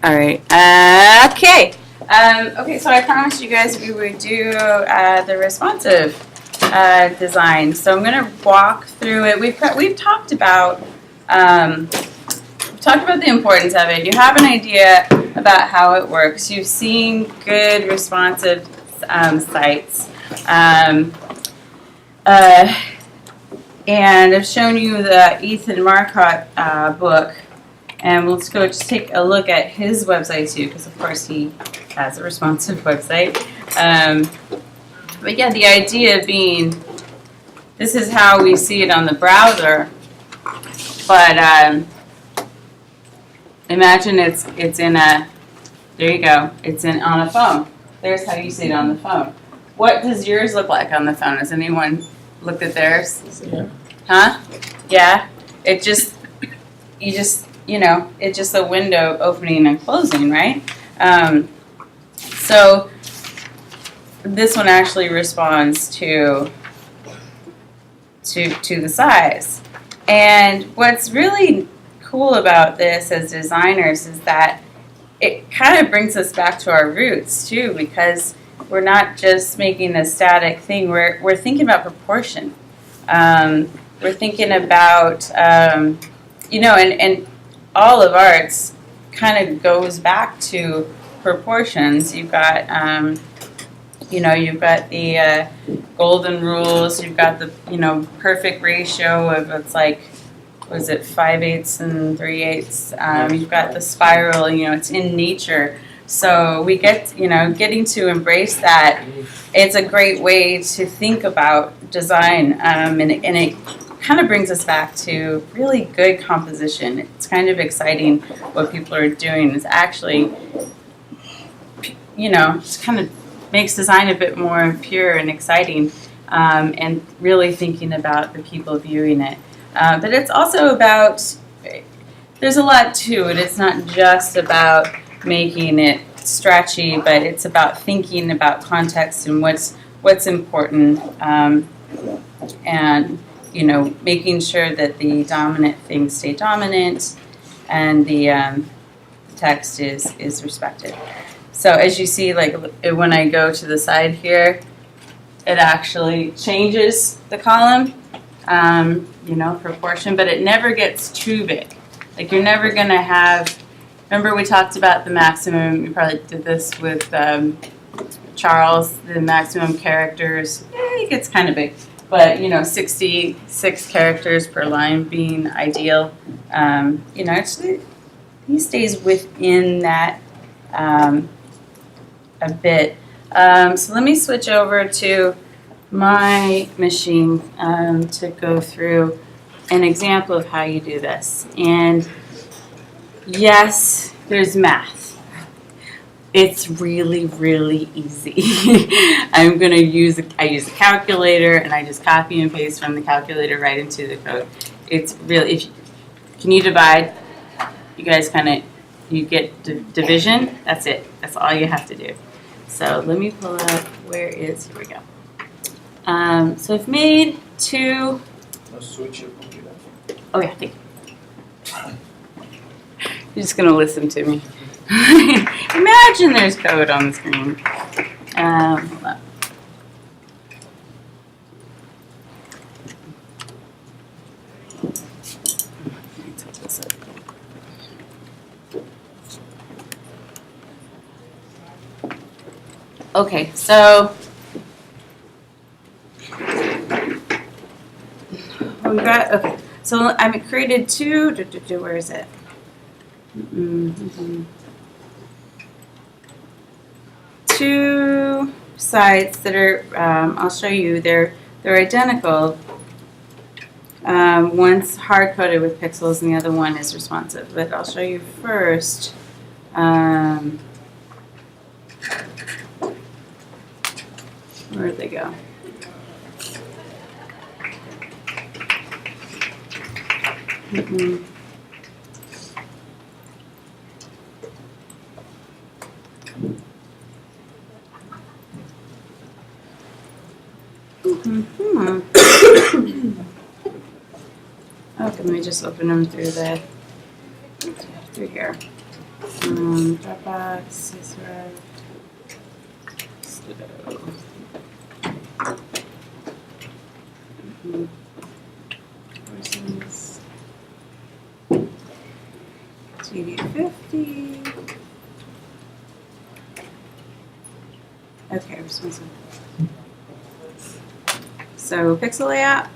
All right. Okay. Okay, so I promised you guys we would do the responsive design. So I'm going to walk through it. We've talked about the importance of it. You have an idea about how it works. You've seen good responsive sites. And I've shown you the Ethan Marcotte book. And let's go just take a look at his website too, because of course he has a responsive website. But yeah, the idea being, this is how we see it on the browser. But imagine it's in a, there you go, it's on a phone. There's how you see it on the phone. What does yours look like on the phone? Has anyone looked at theirs? Yeah. Huh? Yeah? It's just a window opening and closing, right? So this one actually responds to the size. And what's really cool about this as designers is that it kind of brings us back to our roots too, because we're not just making a static thing. We're thinking about proportion. We're thinking about and all of arts kind of goes back to proportions. You've got you've got the golden rules. You've got the perfect ratio of, it's like, was it 5/8 and 3/8? You've got the spiral. It's in nature. So we getting to embrace that. It's a great way to think about design, and it kind of brings us back to really good composition. It's kind of exciting what people are doing. It's actually, just kind of makes design a bit more pure and exciting, and really thinking about the people viewing it. But it's also about, there's a lot to it. It's not just about making it stretchy, but it's about thinking about context and what's important, and making sure that the dominant things stay dominant and the text is respected. So as you see, like when I go to the side here, it actually changes the column, proportion, but it never gets too big. Like, you're never going to have, remember we talked about the maximum, we probably did this with Charles, the maximum characters, it gets kind of big. But 66 characters per line being ideal. He stays within that a bit. So let me switch over to my machine to go through an example of how you do this. And yes, there's math. It's really, really easy. I use a calculator, and I just copy and paste from the calculator right into the code. It's really, can you divide? You guys you get division. That's it. That's all you have to do. So let me pull up, here we go. So I've made two. Switch your computer. Oh yeah, thank you. You're just gonna listen to me. Imagine there's code on the screen. Hold on. Okay, so we've got, okay, so I created two, where is it? Two sites that are, I'll show you, they're identical. One's hard-coded with pixels and the other one is responsive, but I'll show you first. Where'd they go? Okay, let me just open them through here. Dropbox, Sysref, Studio. Versus GD50. Okay, responsive. So pixel layout.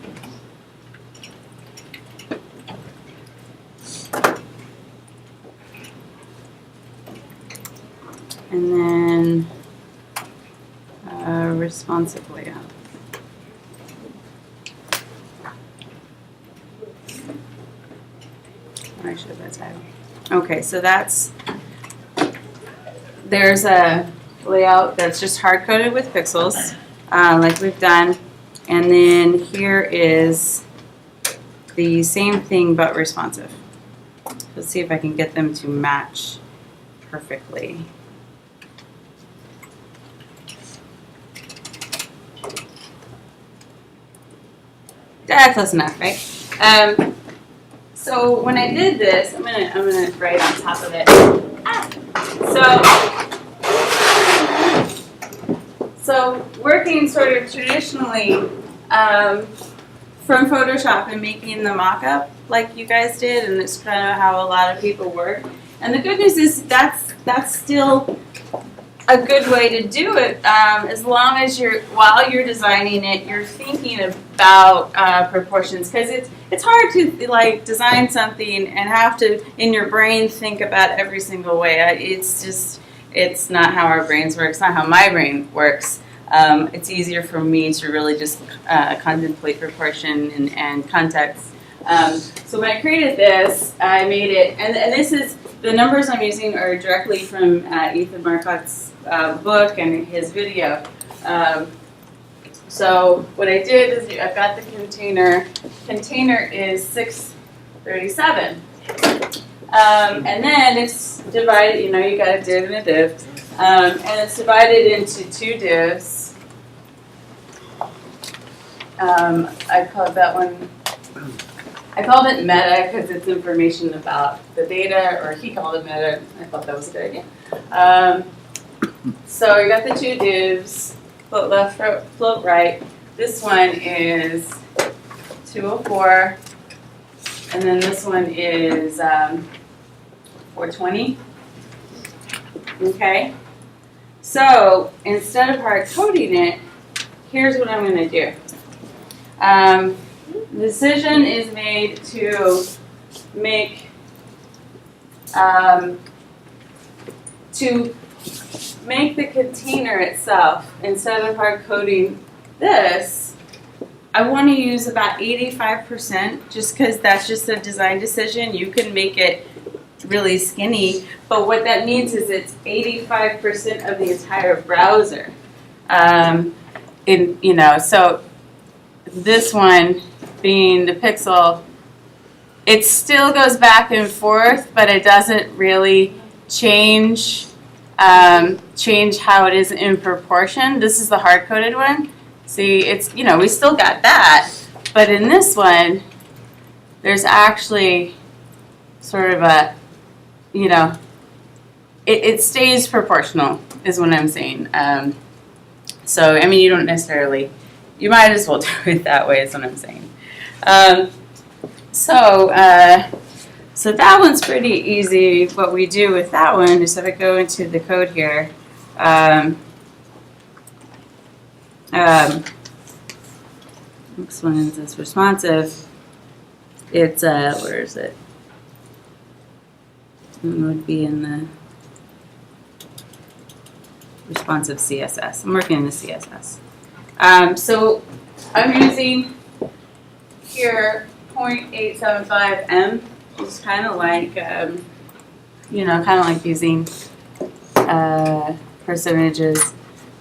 And then responsive layout. I should have that title. Okay, so there's a layout that's just hard-coded with pixels, like we've done. And then here is the same thing but responsive. Let's see if I can get them to match perfectly. Close enough, right? So when I did this, I'm gonna write on top of it. So working sort of traditionally from Photoshop and making the mock-up like you guys did, and it's kind of how a lot of people work. And the good news is that's still a good way to do it, as long as while you're designing it, you're thinking about proportions, because it's hard to like design something and have to in your brain think about every single way. It's not how our brains work. It's not how my brain works. It's easier for me to really just contemplate proportion and context. So when I created this, I made it, and this is the numbers I'm using are directly from Ethan Marcotte's book and his video. So what I did is I've got the container. Container is 637. And then it's divided, you got a div and a div. And it's divided into two divs. I called that one, I called it meta because it's information about the data, or he called it meta. I thought that was a good idea. So you got the two divs, float left, float right. This one is 204, and then this one is 420. Okay, so instead of hard coding it, here's what I'm going to do. The decision is made to make the container itself, instead of hard coding this, I want to use about 85%, just because that's just a design decision. You can make it really skinny, but what that means is it's 85% of the entire browser. So this one being the pixel, it still goes back and forth, but it doesn't really change how it is in proportion. This is the hard-coded one. See, it's, we still got that, but in this one, there's actually sort of a, it stays proportional, is what I'm saying. So, you don't necessarily, you might as well do it that way, is what I'm saying. So that one's pretty easy. What we do with that one is, if I go into the code here, next one is responsive. It's, where is it? It would be in the responsive CSS. I'm working in the CSS. So I'm using here 0.875M. It's kind of like, kind of like using percentages.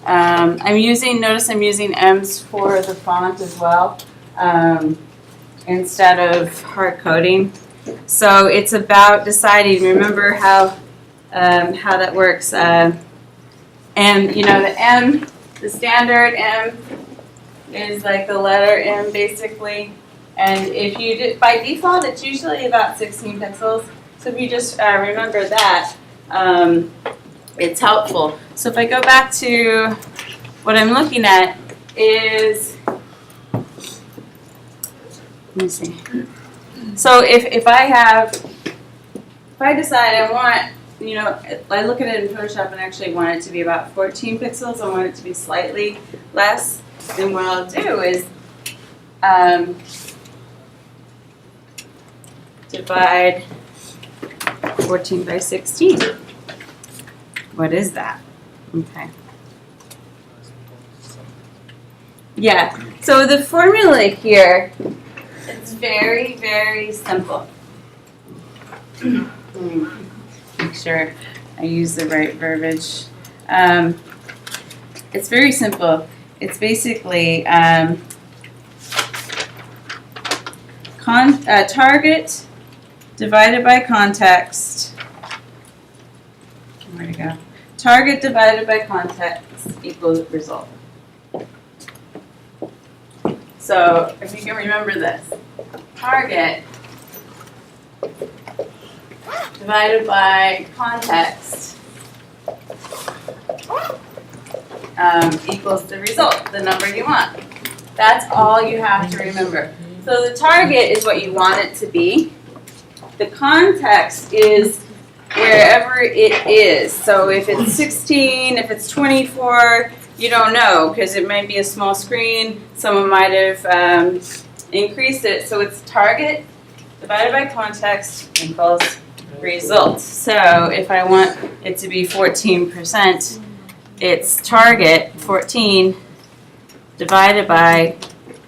Notice I'm using M's for the font as well, instead of hard coding. So it's about deciding, remember how that works. And, the M, the standard M is like the letter M basically. And if you do, by default, it's usually about 16 pixels. So if you just remember that, it's helpful. So if I go back to what I'm looking at is, let me see. So if I decide I want, you know, I look at it in Photoshop and actually want it to be about 14 pixels, I want it to be slightly less, then what I'll do is divide 14 by 16. What is that? Okay. Yeah, so the formula here is very, very simple. Make sure I use the right verbiage. It's very simple. It's basically target divided by context. Where'd it go? Target divided by context equals result. So if you can remember this, target divided by context equals the result, the number you want. That's all you have to remember. So the target is what you want it to be. The context is wherever it is. So if it's 16, if it's 24, you don't know because it might be a small screen. Someone might have increased it. So it's target divided by context equals result. So if I want it to be 14%, it's target 14 divided by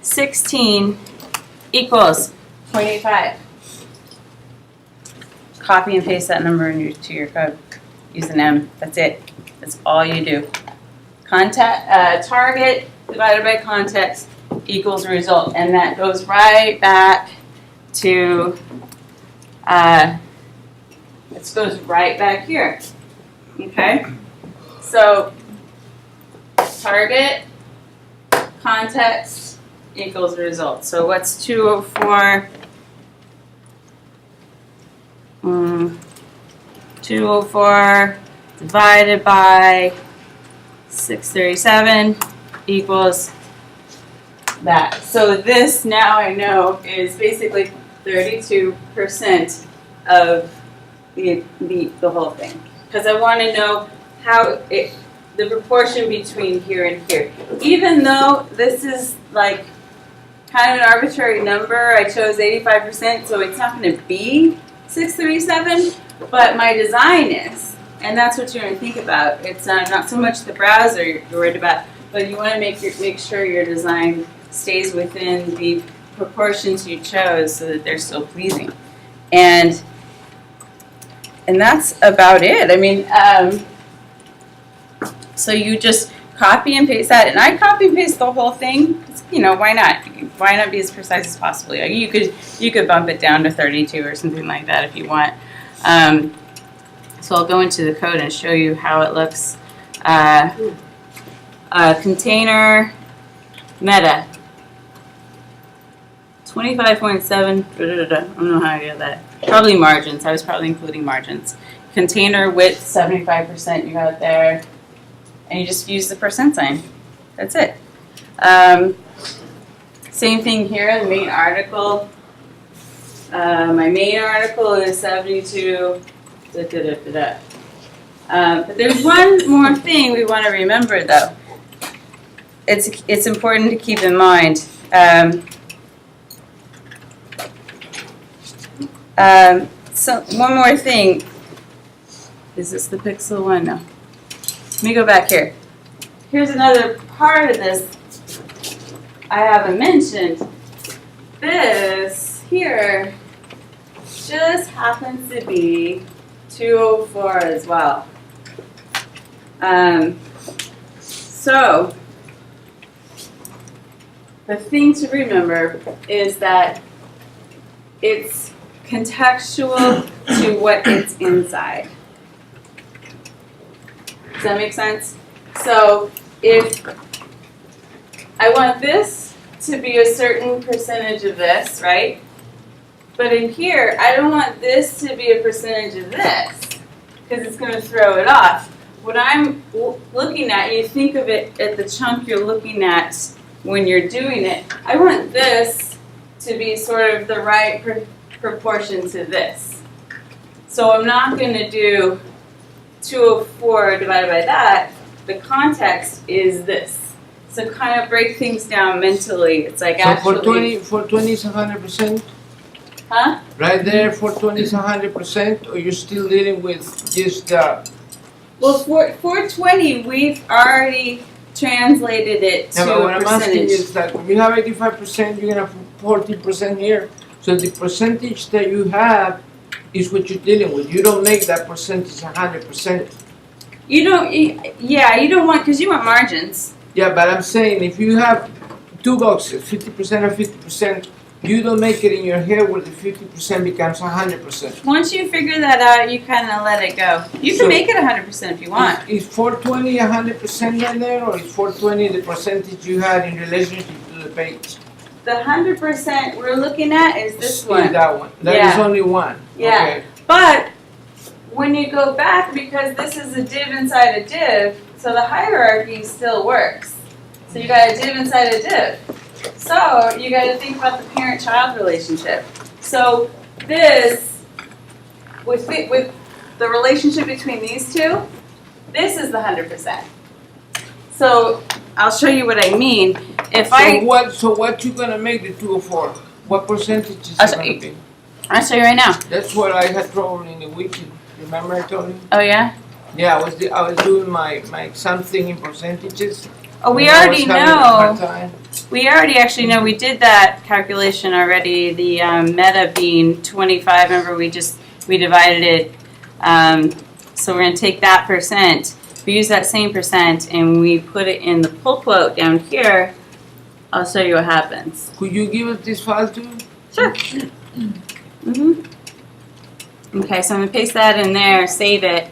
16 equals 0.85. Copy and paste that number to your code. Use an M. That's it. That's all you do. Target divided by context equals result, and that goes right back to. This goes right back here. Okay. So target context equals result. So what's 204? 204 divided by 637 equals that. So this now I know is basically 32% of the whole thing. Because I want to know how the proportion between here and here. Even though this is like kind of an arbitrary number, I chose 85%, so it's not going to be 637, but my design is, and that's what you're going to think about. It's not so much the browser you're worried about, but you want to make sure your design stays within the proportions you chose so that they're still pleasing. And that's about it. I mean, so you just copy and paste that, and I copy and paste the whole thing. You know, why not? Why not be as precise as possible? You could bump it down to 32 or something like that if you want. So I'll go into the code and show you how it looks. Container meta 25.7. I don't know how I did that. Probably margins. I was probably including margins. Container width 75%. You got there, and you just use the percent sign. That's it. Same thing here, the main article. My main article is 72. But there's one more thing we want to remember, though. It's important to keep in mind. So one more thing. Is this the pixel one? No. Let me go back here. Here's another part of this I haven't mentioned. This here just happens to be 204 as well. So the thing to remember is that it's contextual to what it's inside. Does that make sense? So if I want this to be a certain percentage of this, right? But in here, I don't want this to be a percentage of this. because it's going to throw it off. What I'm looking at, you think of it at the chunk you're looking at when you're doing it. I want this to be sort of the right proportion to this. So I'm not going to do 204 divided by that. The context is this. So kind of break things down mentally. It's like so actually. for 20 is 100%? Huh? Right there, 420 is 100%, or you're still dealing with just Well, for 420, we've already translated it to but what a I'm asking percentage. is that when you have 85%, you're gonna have 40% here. So the percentage that you have is what you're dealing with. You don't make that percentage 100%. You don't, yeah, you don't want, because you want margins. Yeah, but I'm saying if you have two boxes, 50% or 50%, you don't make it in your head where the 50% becomes 100%. Once you figure that out, you kind of let it go. You can So- make it 100% if you want. Is 420 100% right there, or is 420 the percentage you had in relationship to the page? The 100% we're looking at is this Is one. that one? That is Yeah. only one. Yeah. Okay. But when you go back, because this is a div inside a div, so the hierarchy still works. So you got a div inside a div. So you got to think about the parent-child relationship. So this, with the relationship between these two, this is the 100%. So I'll show you what I mean. If So what you gonna make the 204? What percentage is I'll it show gonna you. be? I'll show you right now. That's what I had trouble in the weekend. Remember I told you? Oh yeah. Yeah, I was doing my exam thing in percentages. Oh, we and I already was having a hard know. time. We already actually know. We did that calculation already. The meta being 25. Remember, we divided it. So we're gonna take that percent. We use that same percent and we put it in the pull quote down here. I'll show you what happens. Could you give us this file too? Sure. Okay, so I'm gonna paste that in there. Save it.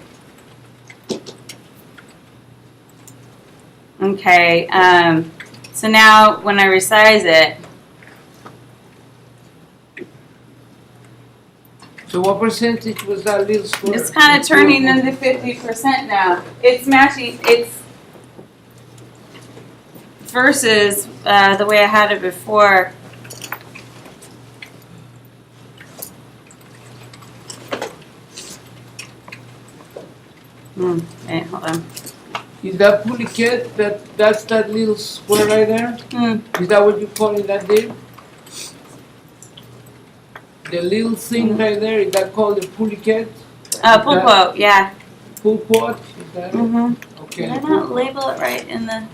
Okay. So now when I resize it. So what percentage was that little square? It's kind of turning into 50% now. It's matching, it's versus the way I had it before. Okay, hold on. Is that Puliket? That's that little square right there? Is that what you call it, that div? The little thing right there, is that called the Puliket? Pull quote, yeah. Pull quote? Is that it? Okay. Did I not label it right in the?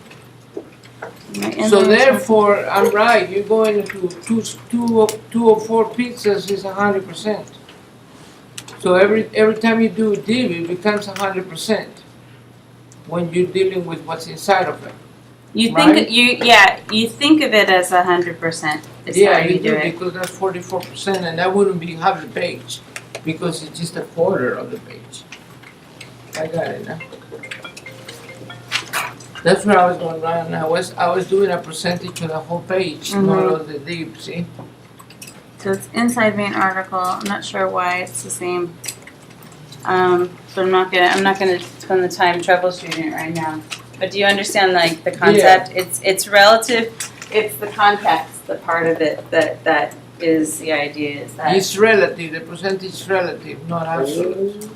So therefore, I'm right, you're going into two or four pizzas is 100%. So every time you do a div, it becomes 100% when you're dealing with what's inside of it. You right? think you think of it as 100%. Yeah, how you do do it. because that's 44%, and that wouldn't be half the page because it's just a quarter of the page. I got it now. That's where I was going wrong. I was doing a percentage of the whole page, not of the div. See? So it's inside main article. I'm not sure why it's the same. So I'm not gonna spend the time troubleshooting it right now. But do you understand like the concept? Yeah. It's relative. It's the context, the part of it that is the idea is that. It's relative. The percentage is relative, not absolute.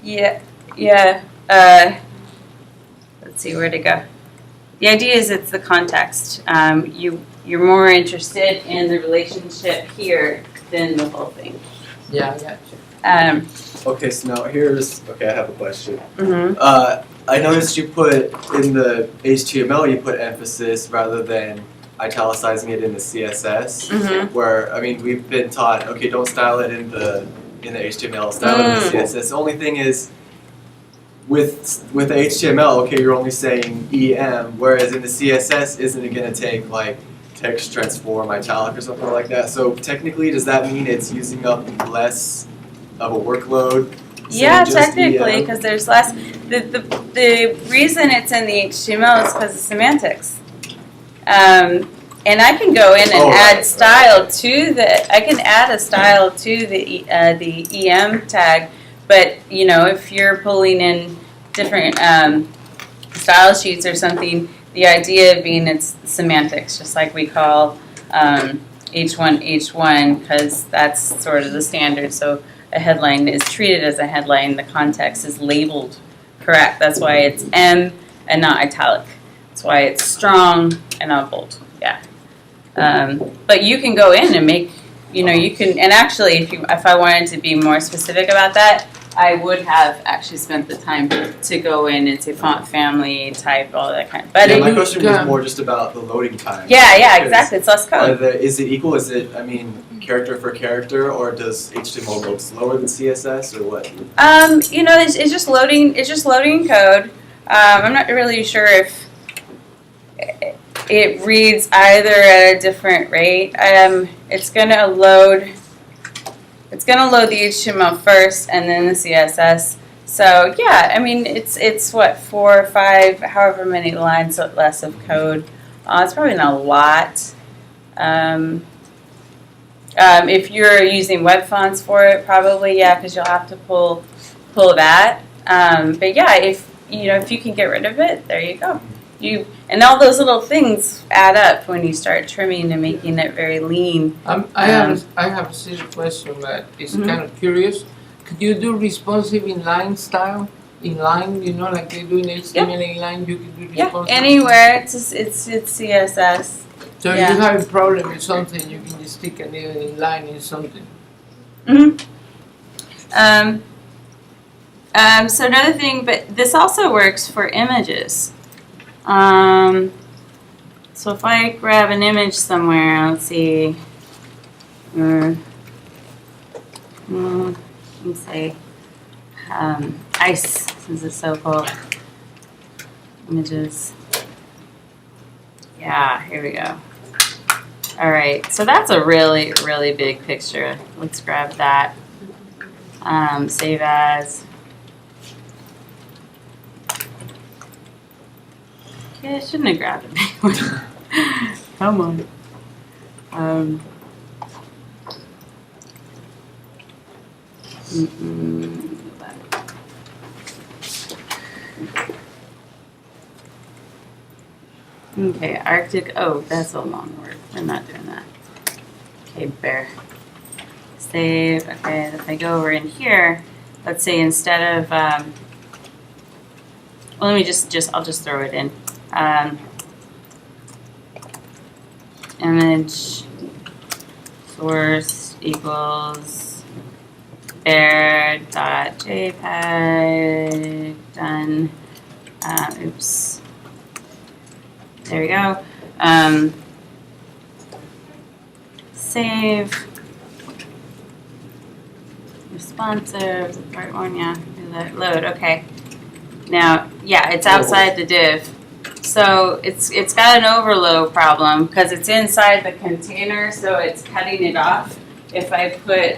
Yeah. Let's see where to go. The idea is it's the context. You're more interested in the relationship here than the whole thing. Yeah, I got you. Okay, so now I have a question. Mhm. I noticed you put in the HTML, you put emphasis rather than italicizing it in the CSS. Mhm. Where, I mean, we've been taught, okay, don't style it in the HTML, style it in the CSS. The only thing is, with HTML, okay, you're only saying EM, whereas in the CSS, isn't it going to take like text transform italic or something like that? So technically, does that mean it's using up less of a workload? Yeah, saying just technically, EM? because there's less. The reason it's in the HTML is because of semantics. And I can go in and add style to the. I can add a style to the EM tag, But, you know, if you're pulling in different style sheets or something, the idea being it's semantics, just like we call H1, because that's sort of the standard. So a headline is treated as a headline. The context is labeled correct. That's why it's M and not italic. That's why it's strong and not bold. Yeah. But you can go in and make, you know, you can, and actually if I wanted to be more specific about that, I would have actually spent the time to go in and say font family, type, all that kind of. But Yeah, my question was more just about the loading time. yeah, Because exactly. It's less code. Is it equal? Is it, I mean, character for character, or does HTML load slower than CSS, or what? You know, it's just loading. It's just loading code. I'm not really sure if it reads either at a different rate. It's gonna load. It's gonna load the HTML first and then the CSS. So yeah, I mean, it's what 4 or 5, however many lines less of code. It's probably not a lot. If you're using web fonts for it, probably yeah, because you'll have to pull that. But yeah, if you can get rid of it, there you go. And all those little things add up when you start trimming and making it very lean. I have a silly question, but it's kind of curious. Could you do responsive inline style? Inline, you know, like they do in HTML inline, you can do responsive. Yeah, anywhere. It's CSS. So if you have a problem with something, you can just stick an inline in something. So another thing, but this also works for images. So if I grab an image somewhere, let's see, let me say ice, since it's so cold. Images. Yeah, here we go. All right, so that's a really, really big picture. Let's grab that. Save as. Yeah, I shouldn't have grabbed a big one. Come on. Okay, Arctic. Oh, that's a long word. We're not doing that. Okay, bear. Save. Okay, if I go over in here, let's say instead of, well, let me I'll just throw it in. Image source equals bear.jpg done. Oops. There we go. Save. Responsive. The right one, yeah. Load. Okay. Now, yeah, it's outside the div. So it's got an overload problem because it's inside the container, so it's cutting it off. If I put,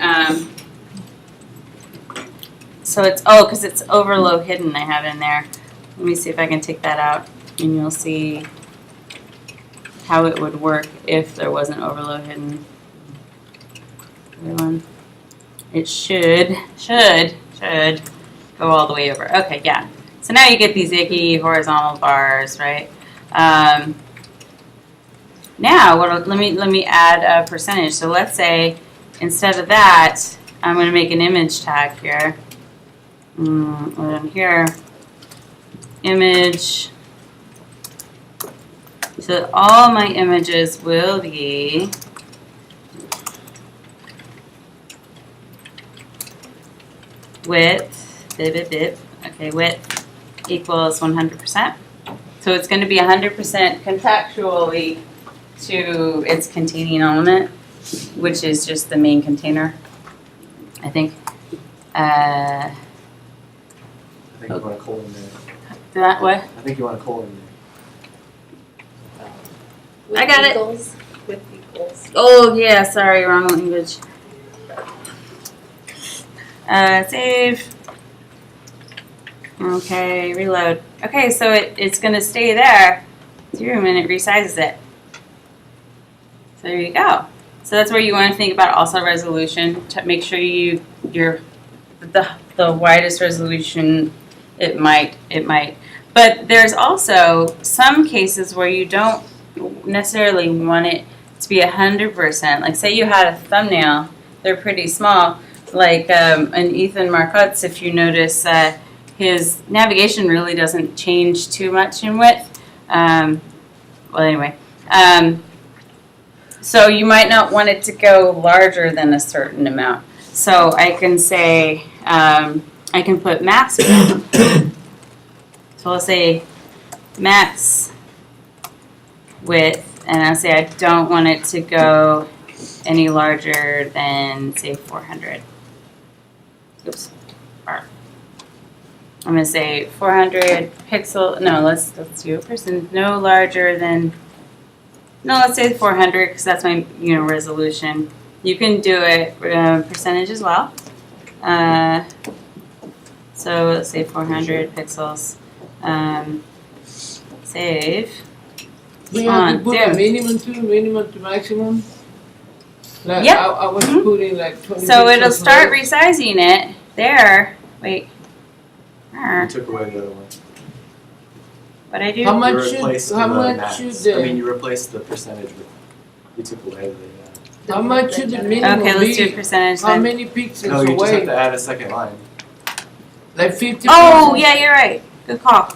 so it's, because it's overload hidden I have in there. Let me see if I can take that out and you'll see how it would work if there wasn't overload hidden. Everyone, it should go all the way over. Okay, yeah. So now you get these icky horizontal bars, right? Now, let me add a percentage. So let's say instead of that, I'm going to make an image tag here. Here, image. So all my images will be width. Okay, width equals 100%. So it's going to be 100% contextually to its containing element, which is just the main container, I think. I think you want a colon there. That what? I think you want a colon there. I got it. With equals. Oh yeah, sorry, wrong language. Save. Okay, reload. Okay, so it's going to stay there through and it resizes it. So there you go. So that's where you want to think about also resolution to make sure the the widest resolution it might. But there's also some cases where you don't necessarily want it to be 100%. Like say you had a thumbnail, they're pretty small. Like in Ethan Marcotte's, if you notice, his navigation really doesn't change too much in width. Well, anyway. So you might not want it to go larger than a certain amount. So I can say, I can put max. So let's say max width, and I'll say I don't want it to go any larger than, say, 400. Oops. I'm going to say 400 pixel. No, let's do a person. No larger than. No, let's say 400 because that's my resolution. You can do it percentage as well. So let's say 400 pixels. Save. We have to put a minimum to maximum. Like Yep. I was putting like 20. So it'll pixels start less. resizing it there. Wait. You took away the other one. What I do? How much You should replaced how the much max. should I mean, the you replaced the percentage with. You took away the. how much should the minimum Okay, let's do a be? percentage How then. many pixels No, you just have away? to add a second line. Like 50. Oh, pixels? yeah, you're right. Good call.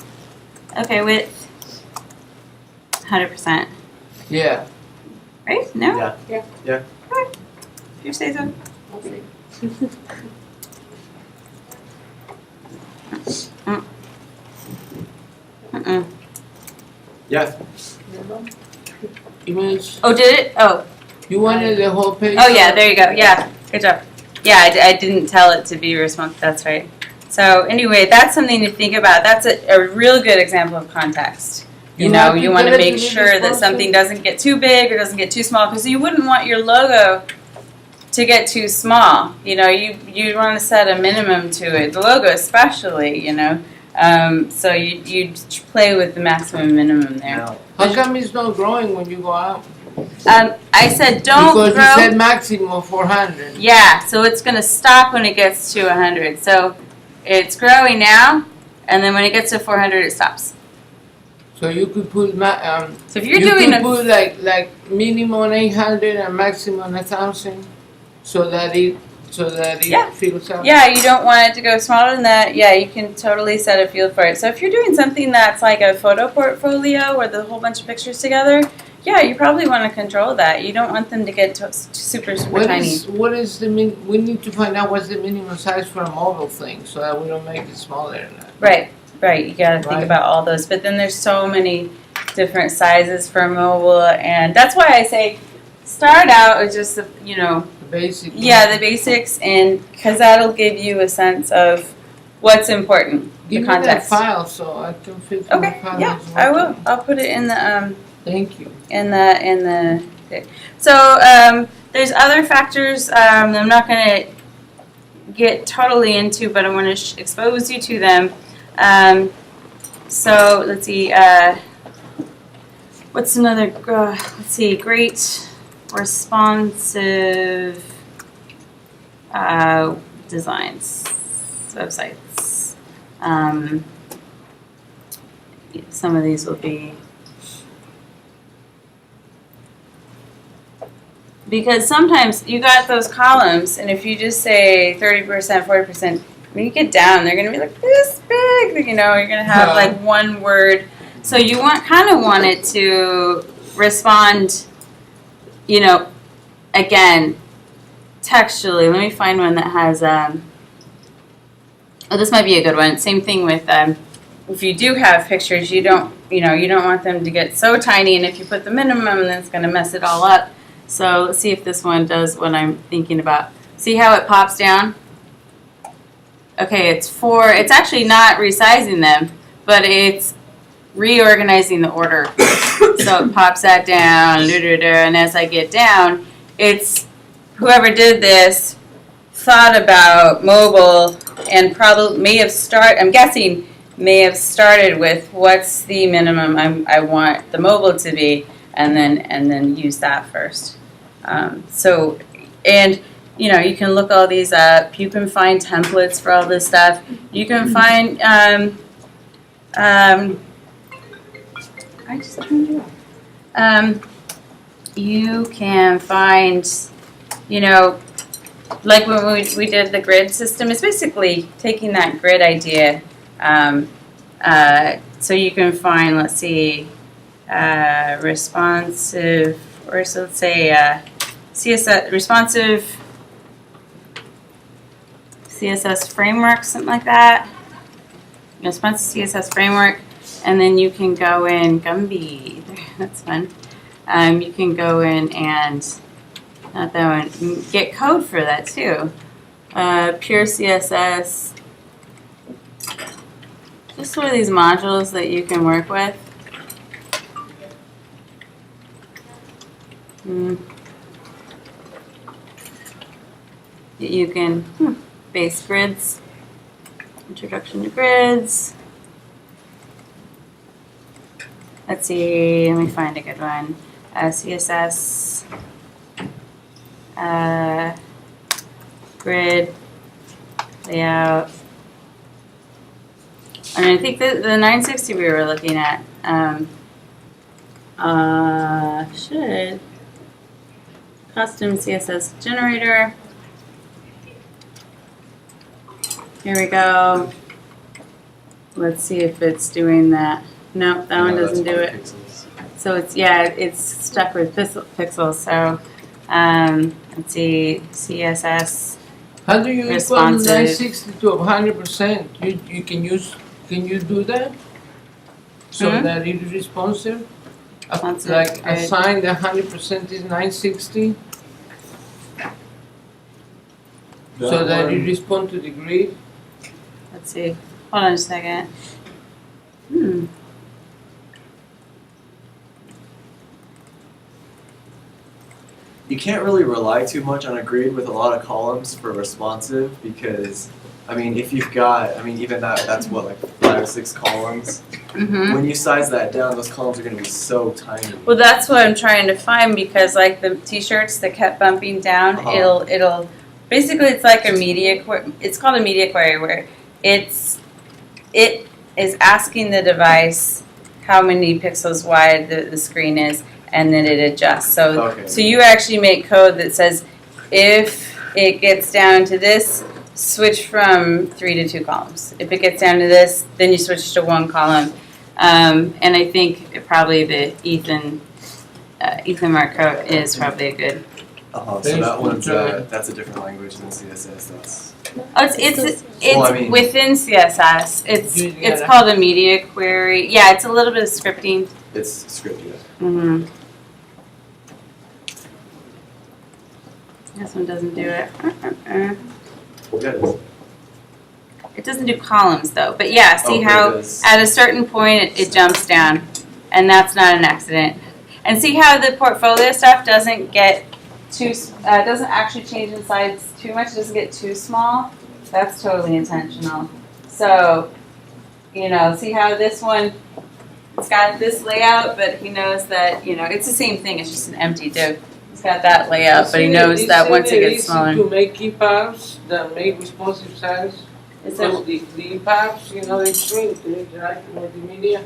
Okay, width 100%. Yeah. Right? No? Yeah. Okay. You say so. I'll see. Mm-mm. Yeah. Image. Oh, did it? Oh. You wanted the whole page. Oh, yeah, there you go. Yeah, good job. Yeah, I didn't tell it to be responsive. That's right. So anyway, that's something to think about. That's a real good example of context. You have know, you want to tell it make be sure that responsive. something doesn't get too big or doesn't get too small, because you wouldn't want your logo to get too small. You know, you want to set a minimum to it. The logo especially, you know. So you play with the maximum and minimum there. Now, How come it's not growing when you go out? I said don't Because grow. you said maximum of 400. Yeah, so it's going to stop when it gets to 100. So it's growing now, and then when it gets to 400, it stops. So you could put So if you're you doing could put like minimum 800 and maximum 1,000, so that it Yeah. fills out. yeah, you don't want it to go smaller than that. Yeah, you can totally set a field for it. So if you're doing something that's like a photo portfolio with a whole bunch of pictures together, yeah, you probably want to control that. You don't want them to get super tiny. What is the we need to find out what's the minimum size for a mobile thing, so that we don't make it smaller than that. Right. You got to think Right. about all those. But then there's so many different sizes for mobile, and that's why I say start out with just the, The basic. the basics, and because that'll give you a sense of what's important, the Give me that context. file so I can fit my Okay, file yeah, as well. I will. I'll put it in the Thank you. So there's other factors that I'm not going to get totally into, but I want to expose you to them. So let's see. What's another? Let's see. Great responsive designs websites. Some of these will be. Because sometimes you got those columns, and if you just say 30%, 40%, when you get down, they're going to be like this big. You know, you're going to have like one word. So you kind of want it to respond, you know, again, textually. Let me find one that has. Oh, this might be a good one. Same thing with if you do have pictures, you don't want them to get so tiny, and if you put the minimum, then it's going to mess it all up. So let's see if this one does what I'm thinking about. See how it pops down? Okay, it's actually not resizing them, but it's reorganizing the order. So it pops that down, and as I get down, it's whoever did this thought about mobile and probably may have started with what's the minimum I want the mobile to be, and then use that first. you know, you can look all these up. You can find templates for all this stuff. You can find, I just opened it up. You can find, you know, like when we did the grid system, it's basically taking that grid idea. So you can find, let's see, responsive, or so let's say CSS, responsive CSS framework, something like that. Responsive CSS framework, and then you can go in Gumby. That's fun. You can go in and not that one. Get code for that too. Pure CSS. Just sort of these modules that you can work with. You can base grids. Introduction to grids. Let's see, let me find a good one. CSS, grid, layout. I mean, I think the 960 we were looking at should custom CSS generator. Here we go. Let's see if it's doing that. Nope, that one doesn't do it. Pixels. So it's, yeah, it's stuck with pixels. So let's see, CSS. How do you equal Responsive. 960 to 100%? You can you do that? So that it is responsive? Responsive, Like good. assign the 100% is 960? So that you respond to the grid? Let's see. Hold on a second. You can't really rely too much on a grid with a lot of columns for responsive because, I mean, if you've got, I mean, even that's what, like 5 or 6 columns. Mm-hmm. When you size that down, those columns are going to be so tiny. Well, that's what I'm trying to find because, like the T-shirts that kept bumping down, it'll basically it's like a media. It's called a media query where it is asking the device how many pixels wide the screen is, and then it adjusts. So Okay. so you actually make code that says if it gets down to this, switch from 3 to 2 columns. If it gets down to this, then you switch to 1 column. And I think probably the Ethan Mark code is probably a good. So that one's that's a different language than CSS. That's Oh, it's Well, I mean- within CSS. It's Yeah. called a media query. Yeah, it's a little bit of scripting. it's scripted. Mm-hmm. This one doesn't do it. Yeah, It doesn't do columns though. But yeah, see Okay, how it does. at a certain point it jumps down, and that's not an accident. And see how the portfolio stuff doesn't get too doesn't actually change in size too much. It doesn't get too small. That's totally intentional. So, you know, see how this one, it's got this layout, but he knows that, you know, it's the same thing. It's just an empty div. It's got that layout, but he knows that once it gets smaller. To make EPUBs that make responsive size, It's because the EPUBs, you know, they shrink to interact with the media.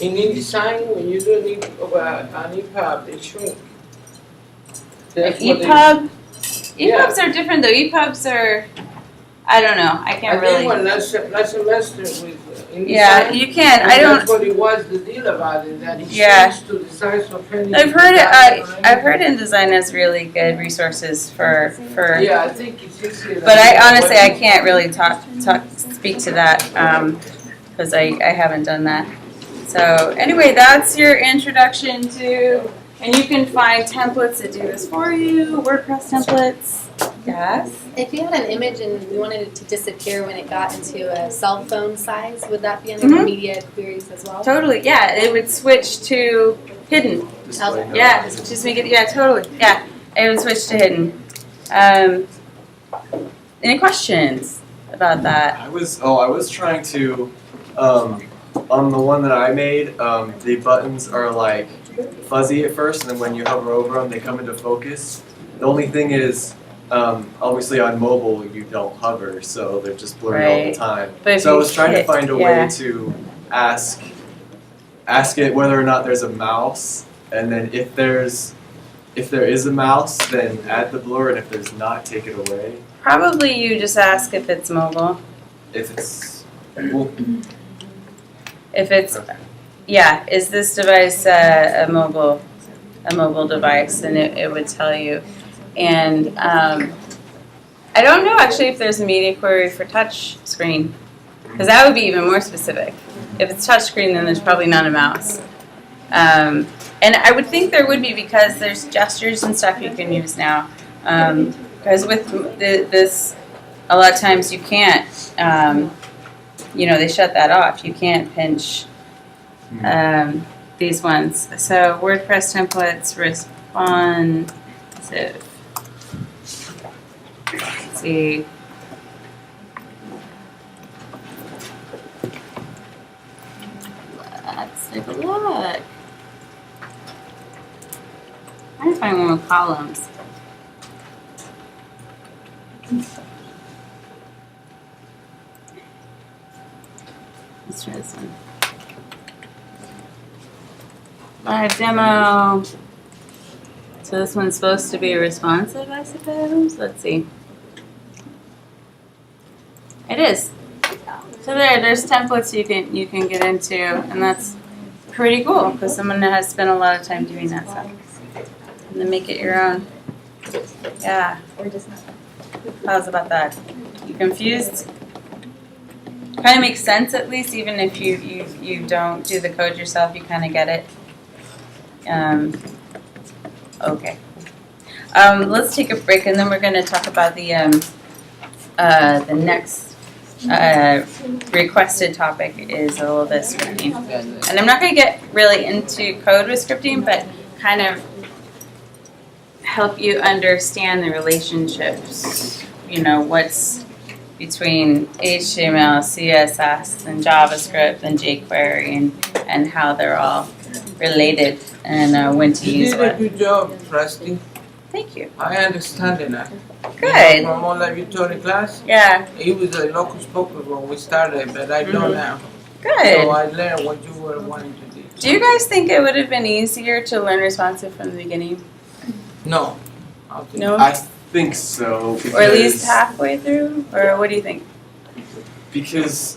In InDesign, when you do an EPUB, they shrink. That's what they- EPUB? Yeah. EPUBs are different though. EPUBs are, I don't know. I I can't think really. when last semester with InDesign. Yeah, you can. and I don't. That's what it was, the deal about it, that it Yeah. shrinks to the size of any. I've heard it. document. I've heard InDesign has really good resources for. Yeah, I think it's easier. But I honestly I can't really speak to that because I haven't done that. So anyway, that's your introduction to, and you can find templates that do this for you. WordPress templates. Yes. If you had an image and you wanted it to disappear when it got into a cell phone size, would that be under Mhm. media queries as well? Totally. Yeah, it would switch to hidden. Display no Yeah, reason. just make it. Yeah, totally. Yeah, it would switch to hidden. Any questions about that? I was trying to, on the one that I made, the buttons are like fuzzy at first, and then when you hover over them, they come into focus. The only thing is, obviously on mobile you don't hover, so they're just blurry all Right. the time. But if So I you was trying to hit- find a yeah. way to ask it whether or not there's a mouse, and then if there is a mouse, then add the blur, and if there's not, take it away. Probably you just ask if it's mobile. If it's well, If it's, yeah, is this device a mobile device? And it would tell you. And I don't know actually if there's a media query for touch screen, because that would be even more specific. If it's touch screen, then there's probably not a mouse. And I would think there would be, because there's gestures and stuff you can use now. Because with this, a lot of times you can't, they shut that off. You can't pinch these ones. So WordPress templates responsive. Let's see. Let's take a look. I'm trying to find one with columns. Let's try this one. Live demo. So this one's supposed to be responsive, I suppose. Let's see. It is. So there's templates you can get into, and that's pretty cool because someone has spent a lot of time doing that stuff. And then make it your own. Yeah. How's about that? You confused? Kind of makes sense at least, even if you don't do the code yourself, you kind of get it. Okay. Let's take a break, and then we're going to talk about the next requested topic is a little bit scripting. And I'm not going to get really into code with scripting, but kind of help you understand the relationships, what's between HTML, CSS, and JavaScript, and jQuery, and how they're all related, and when to You use did a what. good job, Rusty. Thank you. I understand it now. Good. From all that you taught in class, Yeah, it was a locus pocus when we started, but I know Mhm. now. So good. I learned what you were wanting to do. Do you guys think it would have been easier to learn responsive from the beginning? No. I think- No? I think so. Or at least because- halfway through? Or what do you think? Because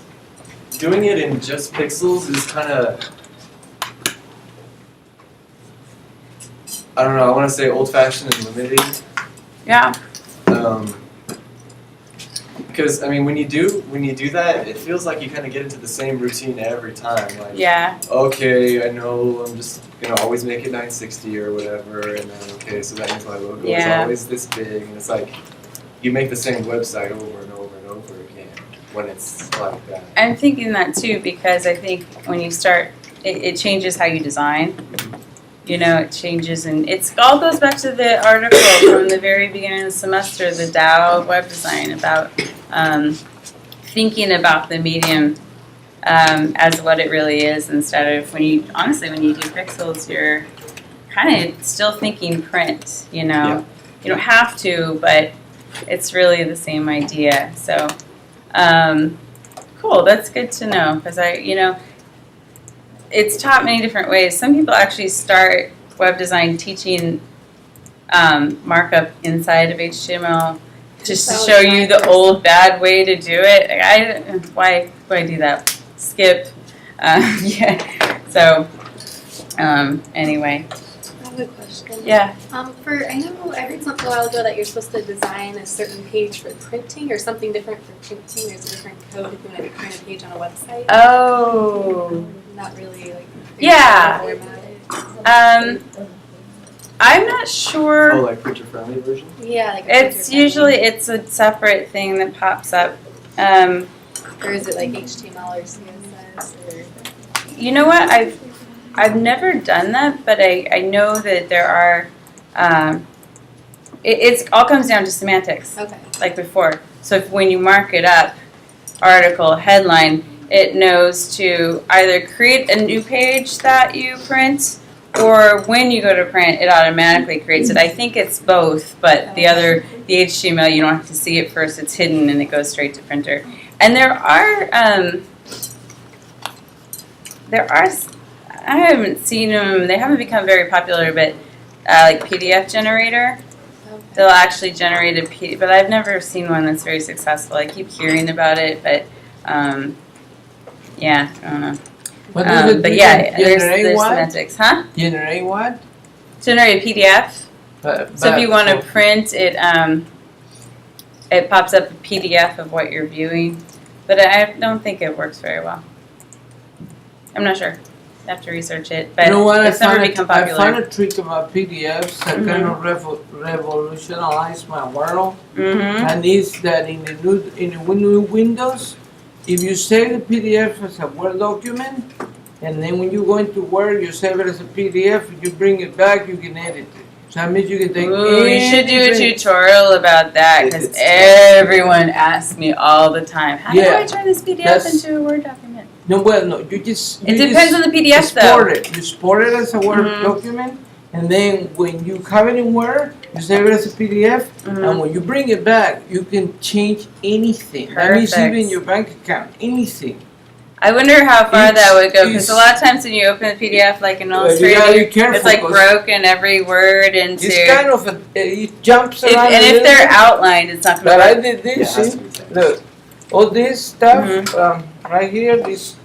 doing it in just pixels is kind of, I don't know, I want to say old-fashioned and limiting. Yeah. Because when you do that, it feels like you kind of get into the same routine every time. Like, Yeah. okay, I know I'm just gonna always make it 960 or whatever, and then okay, so that means my logo is Yeah. always this big, and it's like you make the same website over and over and over again when it's like that. I'm thinking that too because I think when you start, it changes how you design. It changes, and it all goes back to the article from the very beginning of the semester, the Tao of Web Design, about thinking about the medium as what it really is instead of when you do pixels, you're kind of still thinking print, Yeah. You don't have to, but it's really the same idea. So, cool, that's good to know because it's taught many different ways. Some people actually start web design teaching markup inside of HTML just to show you the old bad way to do it. Why do that? Skip. Yeah. So anyway, I have a question. yeah. I know I heard something a while ago that you're supposed to design a certain page for printing or something different for printing. There's a different code if you want to print a page on a website. Oh. Not really like. Yeah. Formatted. I'm not sure. Oh, like printer-friendly version? Yeah, like. It's usually a separate thing that pops up. Or is it like HTML or CSS or? You know what? I've never done that, but I know that there are. It's all comes down to semantics, Okay. like before. So when you mark it up, article, headline, it knows to either create a new page that you print, or when you go to print, it automatically creates it. I think it's both, but the HTML, you don't have to see it first. It's hidden and it goes straight to printer. And there are, I haven't seen them, they haven't become very popular, but like PDF generator. They'll actually generate a PDF, but I've never seen one that's very successful. I keep hearing about it, but yeah, I don't know. What does it But do? yeah, there's Generate what? semantics, huh? Generate what? Generate a PDF. So if you want to for- print it, it pops up a PDF of what you're viewing, but I don't think it works very well. I'm not sure. I have to research it, but you know what? it's never become I popular. found a trick about PDFs that kind of revolutionized my world, Mm-hmm. and is that in the new Windows, if you save the PDF as a Word document, and then when you go into Word, you save it as a PDF, you bring it back, you can edit it. So that means you can take Ooh, you should do a anything. tutorial about that because It's- everyone asks me all the time, how do Yeah, I turn this PDF that's- into a Word document? No, well, no, you just. It you depends just on the PDF export though. it. You export it as a Word Mhm. document, and then when you have it in Word, you save it as a PDF, Mhm. and when you bring it back, you can change anything. That means Perfect. even your bank account, anything. I wonder how far that would go because It's- a lot of times when you open a PDF like an Well, you gotta Illustrator, be careful it's like 'cause broken every word into. It's kind of it jumps If, around. and a if little they're bit. outlined, it's not But going I to did Yeah, it this. has See, to be said. look, all this stuff Mhm. right here, this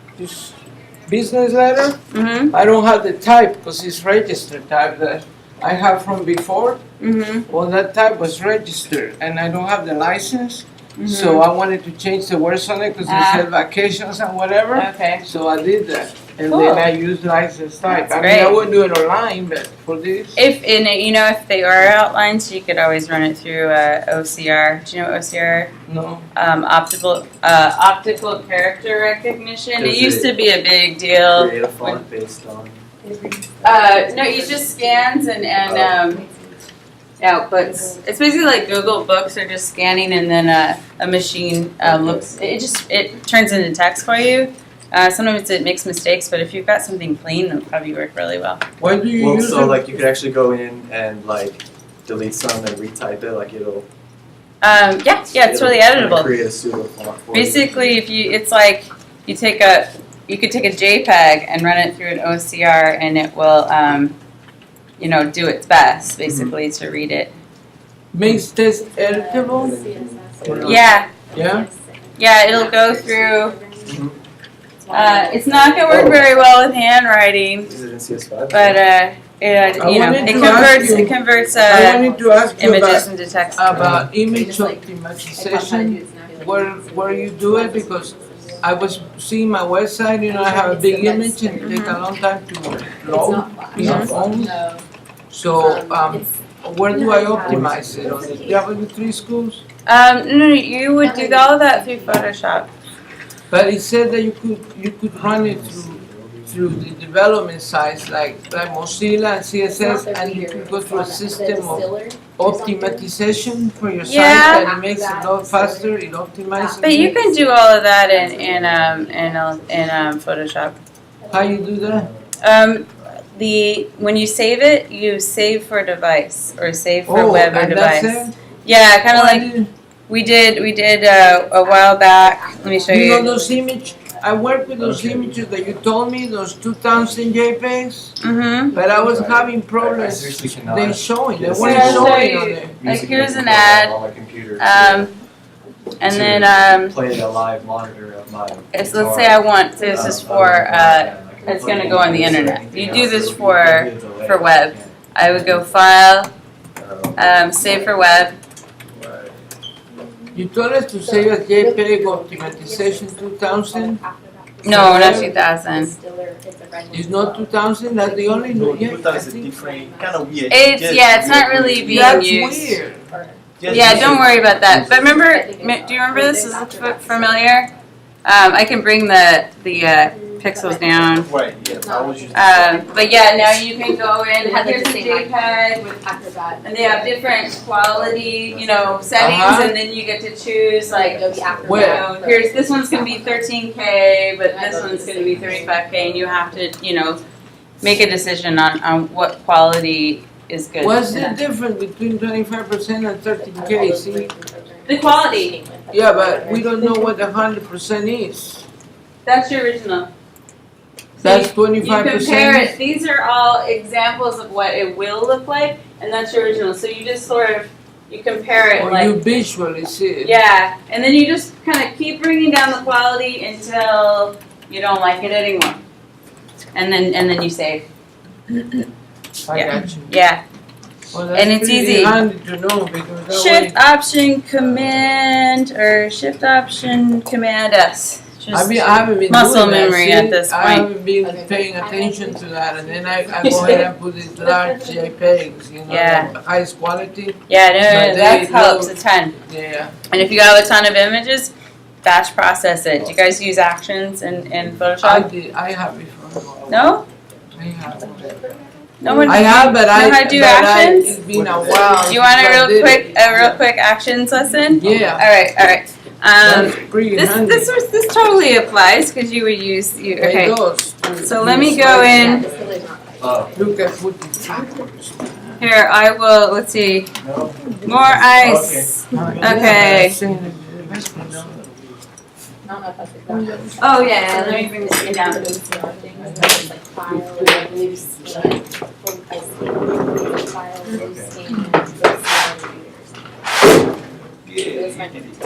business letter. Mm-hmm. I don't have the type because it's registered type that I have from before. Mm-hmm. Well, that type was registered, and I don't have the license, Mm-hmm. so I wanted to change the words on it because Ah. it said vacations and whatever. Okay. So I did that, and Cool. then I used license type. That's I mean, I great. wouldn't do it online, but for this, If in it, if they are outlined, you could always run it through OCR. Do you know what OCR? no. Optical character recognition. It Does used it to be a big deal. Create a font based on. No, you just scans and outputs. It's basically like Google Books are just scanning and then a machine looks. It turns into text for you. Sometimes it makes mistakes, but if you've got something clean, it'll probably work really well. Why do you Well, use so it? like you could actually go in and like delete some and retype it, like it'll. Yeah, it's really it'll editable. Create a pseudo font for Basically, it's like you could take a JPEG and run it through an OCR, and it will, do its best, basically, to read it. Makes this editable? Yeah, Yeah. it'll go through. Mhm. It's not gonna work very well with handwriting, You. Is it in CS5? but it wanted it to ask converts you- it converts I wanted to ask you images into text. about image optimization. Where you do it, because I was seeing my website, I have a big image and it takes a long time to load in your phone. So, where do I optimize it? On the W3 schools? No, you would do all of that through Photoshop. But it said that you could run it through the development sites like Mozilla and CSS, and you could go through a system of optimization for your site, Yeah. and it makes it a lot faster, it optimizes But you it. can do all of that in Photoshop. How you do that? When you save it, you save for device or save for Oh, web or and device. that's it? Yeah, kind of Oh, I like didn't- we did a while back. Let me show You know you. those images, I work with those images that you told me, those 2000 JPEGs, Mm-hmm. but I was having I problems. seriously cannot. They showing, they Yes. weren't Yeah, I'll show showing you. on there. Like, Using here's it an ad. on my computer And to then play a live monitor of my. let's say I want this is for it's gonna go on the internet. You do this for web. I would go file, save for web. You told us to save a JPEG optimization 2000. No, not 2000. It's not 2000, that's the only, yeah, I think. Kind of weird. It's not really being That's used. weird. Yeah, don't worry about that. But remember, do you remember this? Is it familiar? I can bring the pixels down. Right, yeah, I was using. But yeah, now you can go in. Here's a JPEG, with Acrobat. and they have different quality, settings, Uh-huh. and then you get to choose like. Adobe Acrobat. Where? Here's this one's gonna be 13K, but this one's gonna be 35K, and you have to, make a decision on what quality is good. What's the Yeah. difference between 25% and 13K? See? The quality. Yeah, but we don't know what the 100% is. That's your original. That's You compare 25%. it. These are all examples of what it will look like, and that's your original. So you just sort of you compare it Or like you visually see it. yeah, and then you just kind of keep bringing down the quality until you don't like it anymore, and then you save. I Yeah. got you. Yeah. Well, that's And it's pretty easy. handy to know because that Shift way. Option Command or Shift Option Command S. Just I haven't been muscle doing that, memory see? at this I point. haven't been paying attention to that, and then I go ahead and put these large JPEGs, you know, Yeah. the highest quality. Yeah, no, But that they helps a load- ton. Yeah. And if you have a ton of images, batch process it. Do you guys use actions in Photoshop? I have before. No? I have. No one. I have, but know I. how to do but actions? It's been a while. Do you want since I did it. a real quick actions lesson? Yeah. All right. That's pretty handy. This totally applies because you would use you. It Okay. does. So let me go in Oh, Look at what the factors. here. I will. Let's see. no. More ice. Okay. Oh yeah. Let me bring this thing down.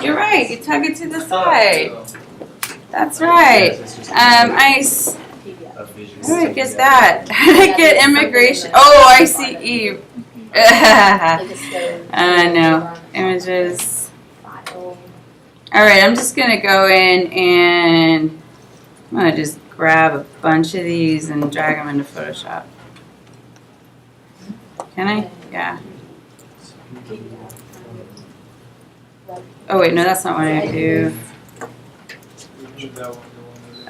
You're right. You tug it to the side. That's right. Ice. How did I get that? How did I get immigration? Oh, ICE. No. Images. Alright, I'm just gonna go in and I'm gonna just grab a bunch of these and drag them into Photoshop. Can I? Yeah. Oh wait, no, that's not what I do.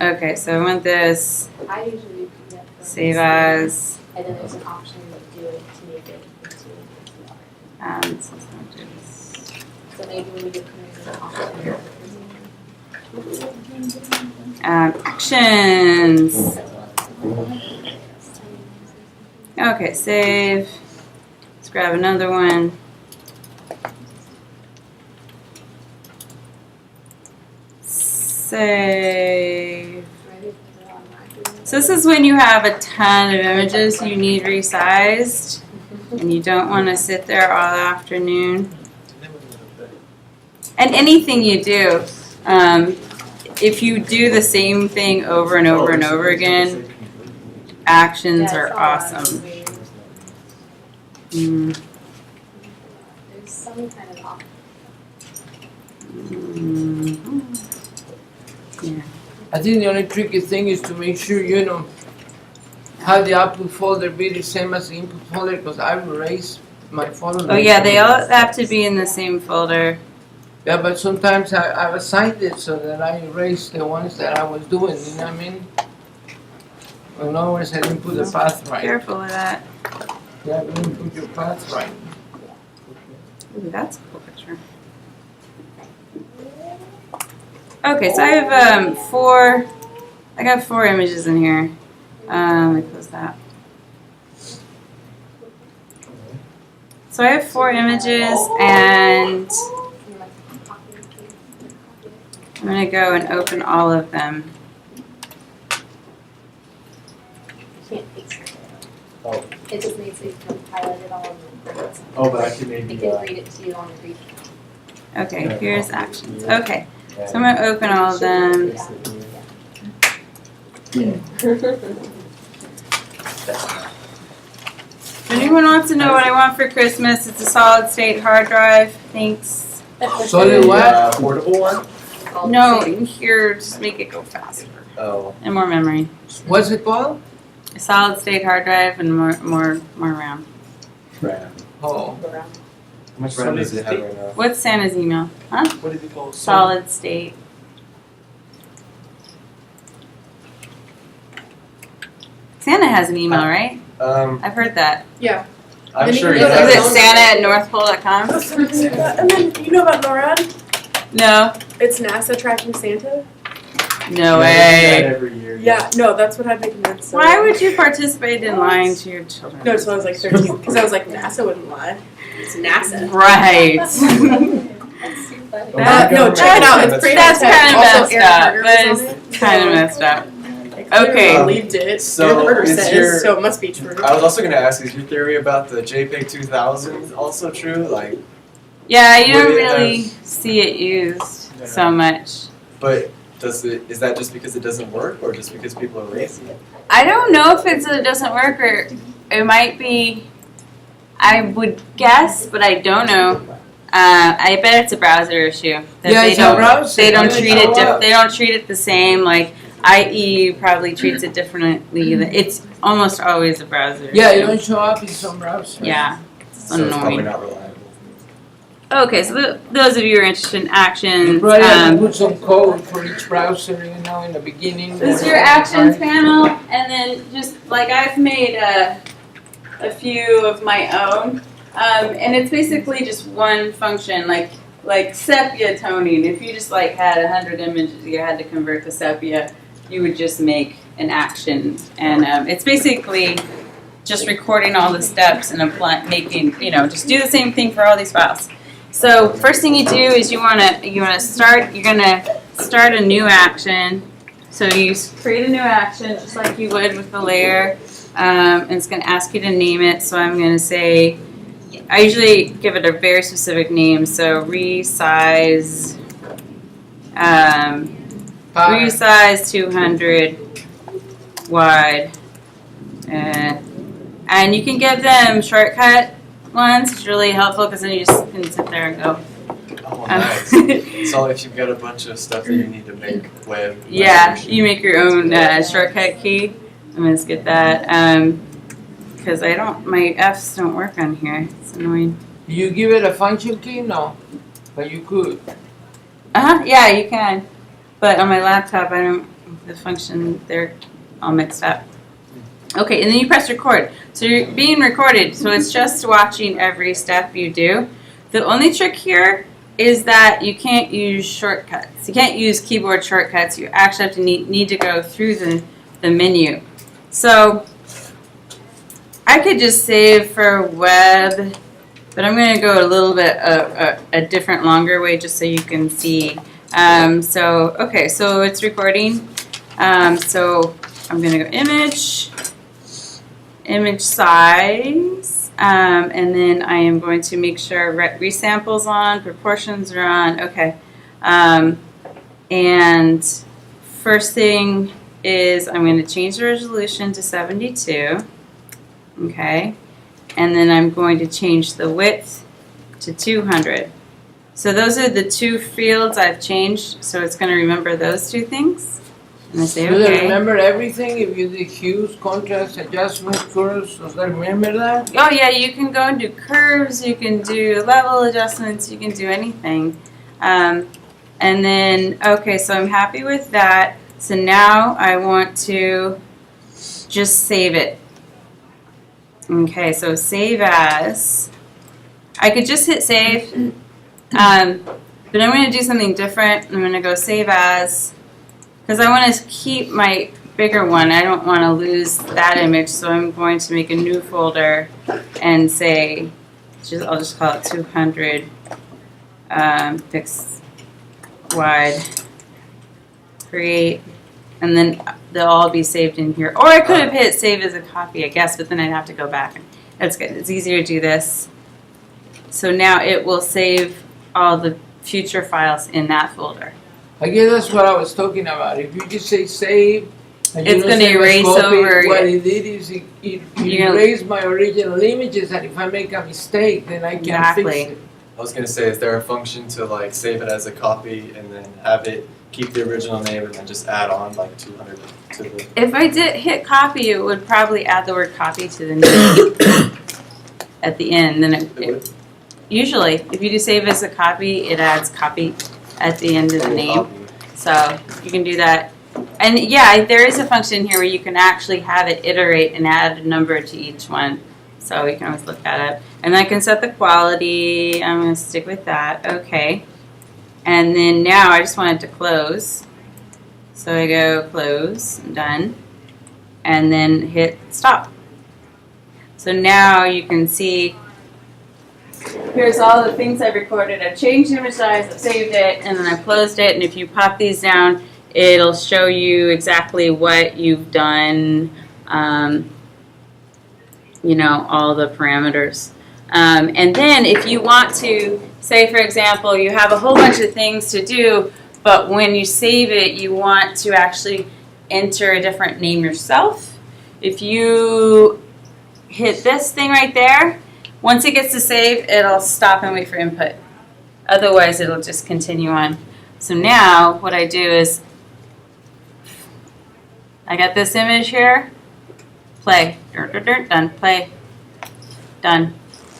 Okay, so I want this. I usually do PDF. Save as. And then there's an option to do it to make it into Let's not do this. So maybe when you get permission, Actions. Okay, save. Let's grab another one. Save. So this is when you have a ton of images you need resized and you don't want to sit there all afternoon. And anything you do, if you do the same thing over and over and over again, actions are awesome. There's some kind of option. Yeah. I think the only tricky thing is to make sure, you know, have the output folder be the same as the input folder, because I've erased my folder. Oh yeah, they all have to be in the same folder. Yeah, but sometimes I've assigned it so that I erase the ones that I was doing, you know what I mean? In other words, I didn't put the path right. Careful with that. Yeah, you didn't put your path right. Ooh, that's a cool picture. Okay, so I have I got 4 images in here. Let me close that. So I have 4 images and I'm gonna go and open all of them. You can't paste it. Oh. It just makes it highlight it all and then Oh, but I can it maybe. can read it to you on the read. Okay, here's actions. Okay, so I'm gonna open all of them. If anyone wants to know what I want for Christmas, it's a solid state hard drive. Thanks. Solid what? Portable one? No, here, just make it go faster Oh. and more memory. What's it called? A solid state hard drive and more RAM. RAM. Oh. How much RAM does it have right now? What's Santa's email? Huh? What is it called? Solid state. Santa has an email, right? I've heard that. Yeah. I'm sure he Is Is does. it Santa@northpole.com? And then you know about NORAD? No. It's NASA tracking Santa. No Yeah, they do that way. every year. Yeah, no, that's what I've been convinced. Why would you participate in lying to your children? No, just when I was like 13, because I was like, NASA wouldn't lie. It's NASA. Right. That's too funny. That- No, check it out. It's That's pretty That's intense. kind of Also, messed Aaron up. Carter That was is on it, kind of so messed up. I clearly Okay. believed it. So, Aaron Carter is says, your- so it must be true. I was also gonna ask, is your theory about the JPEG 2000 also true? Like, Yeah, you don't Would it really see it used so much. but is that just because it doesn't work, or just because people are lazy? I don't know if it doesn't work or it might be. I would guess, but I don't know. I bet it's a browser issue. That Yeah, they it's a don't. browser. They don't It treat doesn't it. show up. They don't treat it the same. Like IE probably treats it differently. It's almost always a browser. Yeah, issue. it don't show up in some browsers. Yeah. So it's probably Annoying. not reliable. Okay, so those of you who are interested in You actions, probably have to put some code for each browser, you know, in the beginning. this is your actions panel, and then just like I've made a few of my own, and it's basically just one function, like sepia toning. If you just like had 100 images you had to convert to sepia, you would just make an action, and it's basically just recording all the steps and making, just do the same thing for all these files. So first thing you do is you're gonna start a new action. So you create a new action just like you would with the layer, and it's gonna ask you to name it. So I'm gonna say, I usually give it a very specific name. So resize, resize 200 wide, and you can give them shortcut ones. It's really helpful because then you just can sit there and go. Oh, nice. So if you've got a bunch of stuff that you need to make web. Yeah, you make your own shortcut key. I'm gonna skip that because my F's don't work on here. It's annoying. You give it a function key? No. But you could. Yeah, you can. But on my laptop, the function, they're all mixed up. Okay, and then you press record. So you're being recorded, so it's just watching every step you do. The only trick here is that you can't use shortcuts. You can't use keyboard shortcuts. You actually have to need to go through the menu. So I could just save for web, but I'm going to go a little bit a different, longer way just so you can see. Okay, so it's recording. So I'm going to go image size, and then I am going to make sure resamples on, proportions are on. Okay, and first thing is I'm going to change the resolution to 72. Okay, and then I'm going to change the width to 200. So those are the two fields I've changed, so it's going to remember those two things. And I say, Does it okay. remember everything? If you did hues, contrast, adjustment, curves, does that remember that? Oh yeah, you can go and do curves, you can do level adjustments, you can do anything. And then, okay, so I'm happy with that. So now I want to just save it. Okay, so save as. I could just hit save, but I'm going to do something different. I'm going to go save as, because I want to keep my bigger one. I don't want to lose that image, so I'm going to make a new folder and say, I'll just call it 200 pix wide, create, and then they'll all be saved in here. Or I could have hit save as a copy, I guess, but then I'd have to go back. That's good. It's easier to do this. So now it will save all the future files in that folder. I guess that's what I was talking about. If you just say save, and It's you don't gonna save as erase copy, over what it. it did is it You're gonna- erased my original images, and if I make a mistake, then I can Exactly. fix it. I was gonna say, is there a function to like save it as a copy and then have it keep the original name and then just add on like 200 to the? If I did hit copy, it would probably add the word copy to the name at the end. Then usually, if you do save as a copy, it adds copy at the end of the name. So you can do that. And yeah, there is a function here where you can actually have it iterate and add a number to each one. So you can always look at it. And I can set the quality. I'm going to stick with that. Okay. And then now I just want it to close. So I go close, done, and then hit stop. So now you can see, here's all the things I've recorded. I've changed the image size, I've saved it, and then I've closed it. And if you pop these down, it'll show you exactly what you've done, you know, all the parameters. And then if you want to, say for example, you have a whole bunch of things to do, but when you save it, you want to actually enter a different name yourself. If you hit this thing right there, once it gets to save, it'll stop and wait for input. Otherwise, it'll just continue on. So now what I do is, I got this image here, play, done, play, done.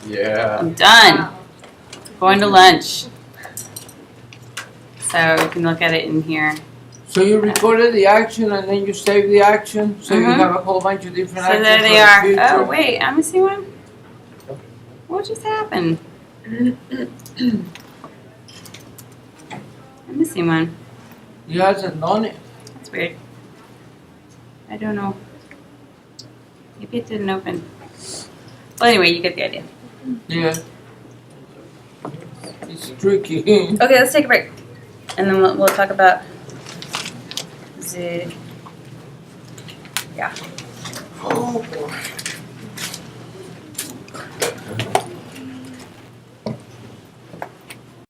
Yeah. I'm done. Wow. Going to lunch. So you can look at it in here. So you recorded the action and then you save the action, so you Mhm. have a whole bunch of different So actions there for they the are. future. Oh wait, I'm missing one. What just happened? I'm missing one. You hasn't done it. That's weird. I don't know. Maybe it didn't open. Well, anyway, you get the idea. Yeah. It's tricky. Okay, let's take a break, and then we'll talk about the. Yeah. Oh boy.